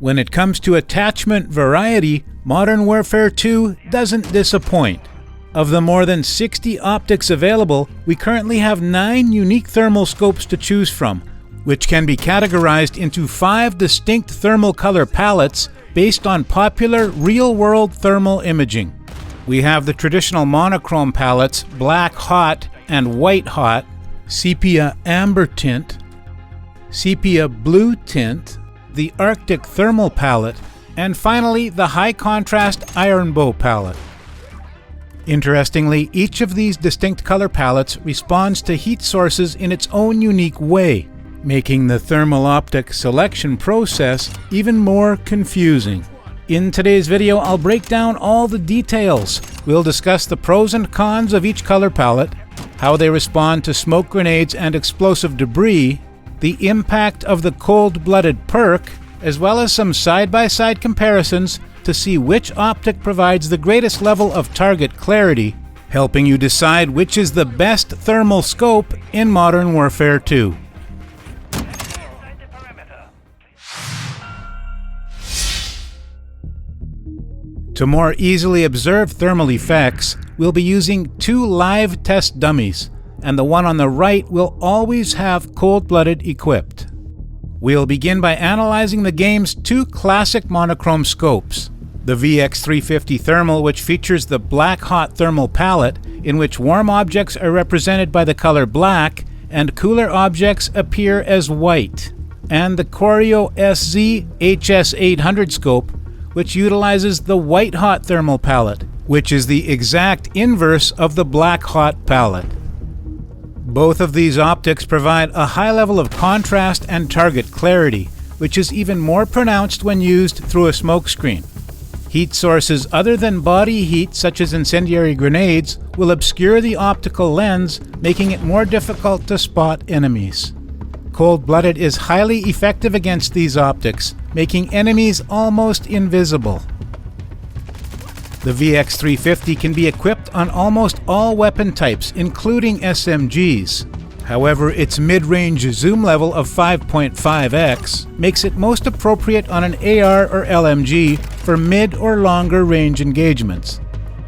When it comes to attachment variety, Modern Warfare 2 doesn't disappoint. Of the more than 60 optics available, we currently have 9 unique thermal scopes to choose from, which can be categorized into 5 distinct thermal color palettes based on popular real-world thermal imaging. We have the traditional monochrome palettes Black Hot and White Hot, Sepia Amber Tint, Sepia Blue Tint, the Arctic Thermal palette, and finally the high contrast Iron Bow palette. Interestingly, each of these distinct color palettes responds to heat sources in its own unique way, making the Thermal Optic selection process even more confusing. In today's video, I'll break down all the details. We'll discuss the pros and cons of each color palette, how they respond to smoke grenades and explosive debris, the impact of the Cold Blooded Perk, as well as some side-by-side comparisons to see which optic provides the greatest level of target clarity, helping you decide which is the best thermal scope in Modern Warfare 2. To more easily observe thermal effects, we'll be using 2 live test dummies, and the one on the right will always have cold-blooded equipped. We'll begin by analyzing the game's 2 classic monochrome scopes. The VX350 Thermal, which features the Black Hot thermal palette, in which warm objects are represented by the color black, and cooler objects appear as white. And the CORIO SZ HS800 scope, which utilizes the White Hot thermal palette, which is the exact inverse of the Black Hot palette. Both of these optics provide a high level of contrast and target clarity, which is even more pronounced when used through a smoke screen. Heat sources other than body heat, such as incendiary grenades, will obscure the optical lens, making it more difficult to spot enemies. Cold-blooded is highly effective against these optics, making enemies almost invisible. The VX350 can be equipped on almost all weapon types, including SMGs. However, its mid-range zoom level of 5.5x makes it most appropriate on an AR or LMG for mid or longer range engagements.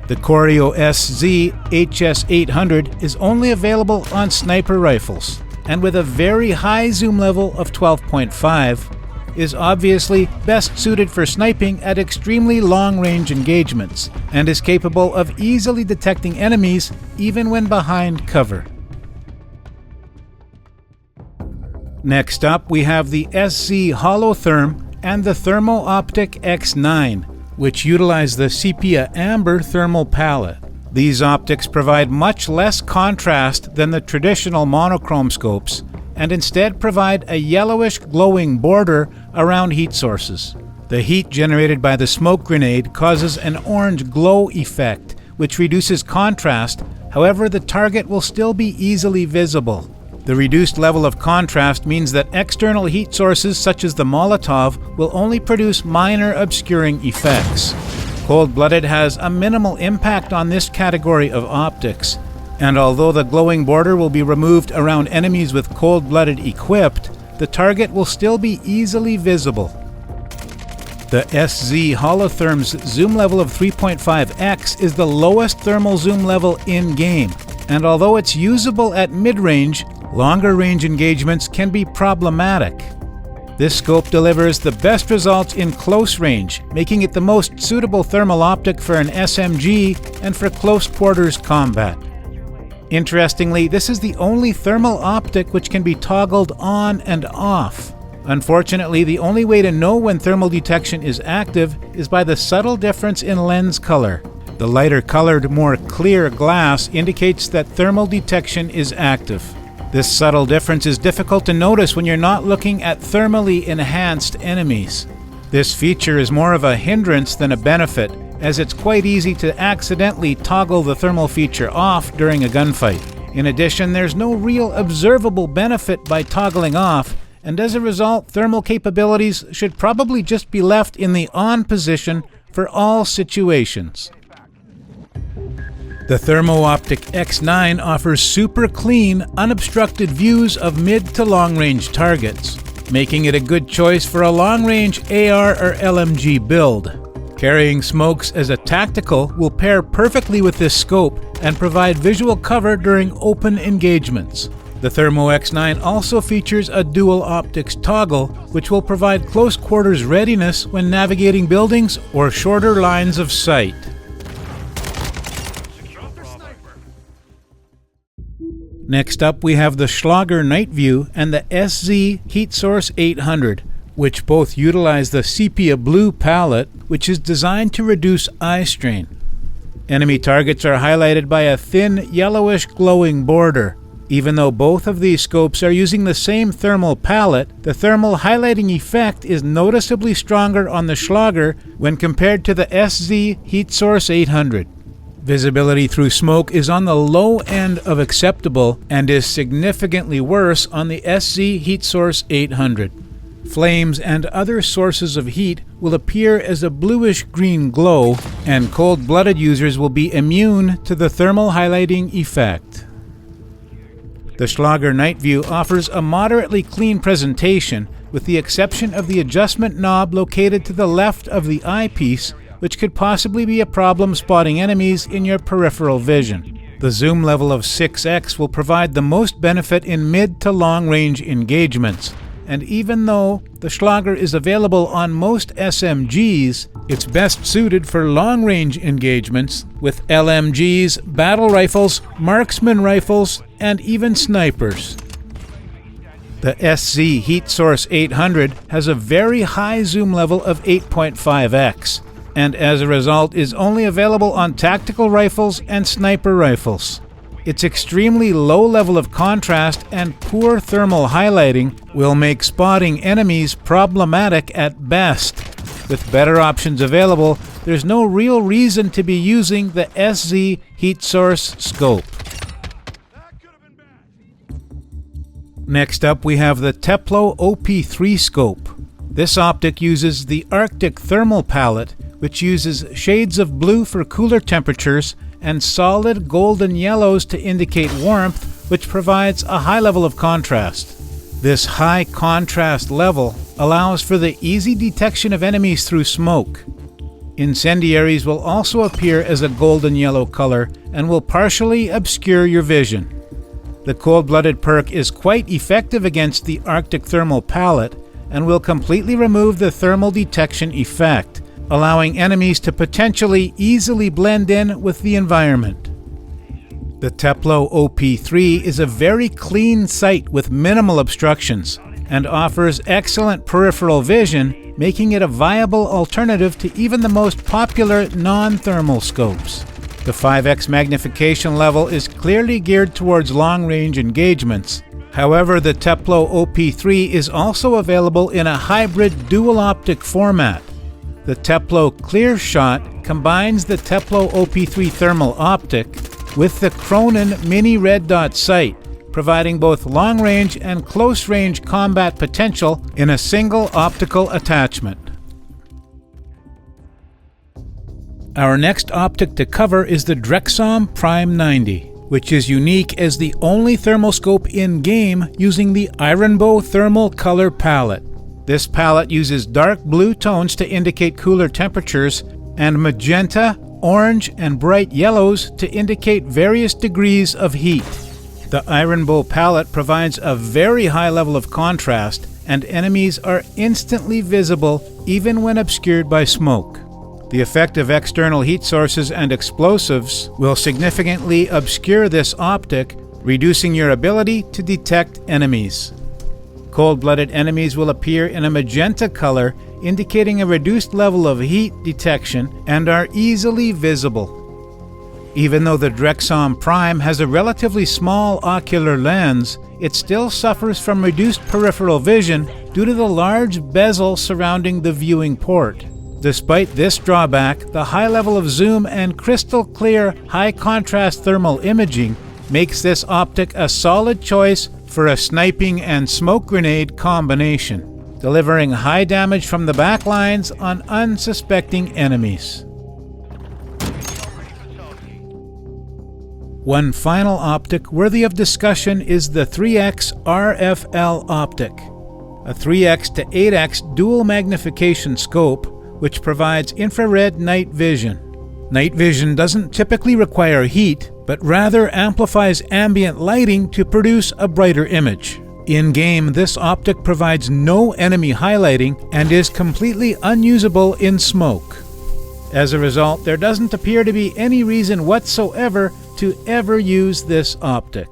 The CORIO SZ HS800 is only available on sniper rifles, and with a very high zoom level of 12.5, is obviously best suited for sniping at extremely long-range engagements, and is capable of easily detecting enemies even when behind cover. Next up, we have the SZ Holotherm and the Thermo-Optic X9, which utilize the Sepia Amber thermal palette. These optics provide much less contrast than the traditional monochrome scopes, and instead provide a yellowish glowing border around heat sources. The heat generated by the smoke grenade causes an orange glow effect, which reduces contrast. However, the target will still be easily visible. The reduced level of contrast means that external heat sources such as the Molotov will only produce minor obscuring effects. Cold-blooded has a minimal impact on this category of optics, and although the glowing border will be removed around enemies with cold-blooded equipped, the target will still be easily visible. The SZ Holotherm's zoom level of 3.5x is the lowest thermal zoom level in-game, and although it's usable at mid-range, longer range engagements can be problematic. This scope delivers the best results in close range, making it the most suitable thermal optic for an SMG and for close quarters combat. Interestingly, this is the only thermal optic which can be toggled on and off. Unfortunately, the only way to know when thermal detection is active is by the subtle difference in lens color. The lighter colored, more clear glass indicates that thermal detection is active. This subtle difference is difficult to notice when you're not looking at thermally enhanced enemies. This feature is more of a hindrance than a benefit, as it's quite easy to accidentally toggle the thermal feature off during a gunfight. In addition, there's no real observable benefit by toggling off, and as a result, thermal capabilities should probably just be left in the on position for all situations. The Thermo-Optic X9 offers super clean, unobstructed views of mid to long-range targets. making it a good choice for a long-range AR or LMG build. Carrying smokes as a tactical will pair perfectly with this scope and provide visual cover during open engagements. The Thermo X9 also features a dual optics toggle, which will provide close quarters readiness when navigating buildings or shorter lines of sight. Next up, we have the Schlager Night View and the SZ Heatsource 800, which both utilize the sepia blue palette, which is designed to reduce eye strain. Enemy targets are highlighted by a thin yellowish glowing border. Even though both of these scopes are using the same thermal palette, the thermal highlighting effect is noticeably stronger on the Schlager when compared to the SZ Heatsource 800. Visibility through smoke is on the low end of acceptable and is significantly worse on the SZ Heatsource 800. Flames and other sources of heat will appear as a bluish-green glow, and cold-blooded users will be immune to the thermal highlighting effect. The Schlager Night View offers a moderately clean presentation, with the exception of the adjustment knob located to the left of the eyepiece, which could possibly be a problem spotting enemies in your peripheral vision. The zoom level of 6x will provide the most benefit in mid to long-range engagements, and even though the Schlager is available on most SMGs, it's best suited for long-range engagements with LMGs, battle rifles, marksman rifles, and even snipers. The SZ Heatsource 800 has a very high zoom level of 8.5x, and as a result is only available on tactical rifles and sniper rifles. Its extremely low level of contrast and poor thermal highlighting will make spotting enemies problematic at best. With better options available, there's no real reason to be using the SZ Heatsource scope. Next up, we have the Teplo OP3 scope. This optic uses the Arctic thermal palette, which uses shades of blue for cooler temperatures and solid golden yellows to indicate warmth, which provides a high level of contrast. This high contrast level allows for the easy detection of enemies through smoke. Incendiaries will also appear as a golden yellow color and will partially obscure your vision. The Cold Blooded Perk is quite effective against the Arctic thermal palette and will completely remove the thermal detection effect, allowing enemies to potentially easily blend in with the environment. The Teplo OP3 is a very clean sight with minimal obstructions and offers excellent peripheral vision, making it a viable alternative to even the most popular non-thermal scopes. The 5x magnification level is clearly geared towards long-range engagements. However, the Teplo OP3 is also available in a hybrid dual optic format. The Teplo Clear Shot combines the Teplo OP3 Thermal Optic with the Cronin Mini Red Dot sight, providing both long-range and close-range combat potential in a single optical attachment. Our next optic to cover is the Drexsom Prime-90, which is unique as the only thermal scope in-game using the Ironbow Thermal Color Palette. This palette uses dark blue tones to indicate cooler temperatures, and magenta, orange, and bright yellows to indicate various degrees of heat. The Ironbow palette provides a very high level of contrast, and enemies are instantly visible even when obscured by smoke. The effect of external heat sources and explosives will significantly obscure this optic, reducing your ability to detect enemies. Cold-blooded enemies will appear in a magenta color, indicating a reduced level of heat detection and are easily visible. Even though the Drexsom Prime has a relatively small ocular lens, it still suffers from reduced peripheral vision due to the large bezel surrounding the viewing port. Despite this drawback, the high level of zoom and crystal clear, high-contrast thermal imaging makes this optic a solid choice for a sniping and smoke grenade combination, delivering high damage from the backlines on unsuspecting enemies. One final optic worthy of discussion is the 3X RFL-Optic. a 3x to 8x dual magnification scope, which provides infrared night vision. Night vision doesn't typically require heat, but rather amplifies ambient lighting to produce a brighter image. In-game, this optic provides no enemy highlighting and is completely unusable in smoke. As a result, there doesn't appear to be any reason whatsoever to ever use this optic.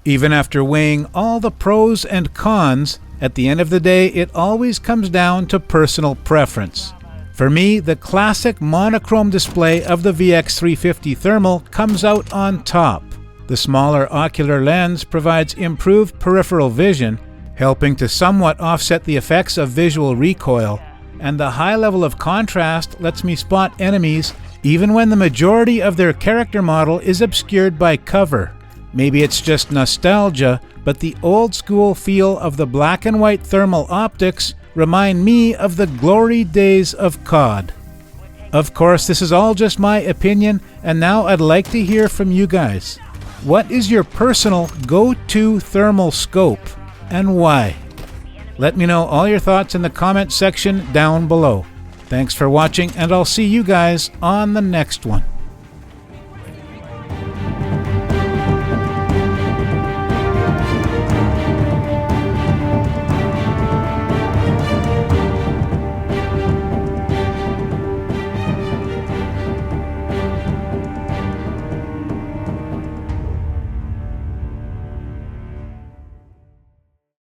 Even after weighing all the pros and cons, at the end of the day, it always comes down to personal preference. For me, the classic monochrome display of the VX350 Thermal comes out on top. The smaller ocular lens provides improved peripheral vision, helping to somewhat offset the effects of visual recoil, and the high level of contrast lets me spot enemies even when the majority of their character model is obscured by cover. Maybe it's just nostalgia, but the old school feel of the black and white thermal optics remind me of the glory days of COD. Of course, this is all just my opinion, and now I'd like to hear from you guys. What is your personal go-to thermal scope, and why? Let me know all your thoughts in the comment section down below. Thanks for watching, and I'll see you guys on the next one.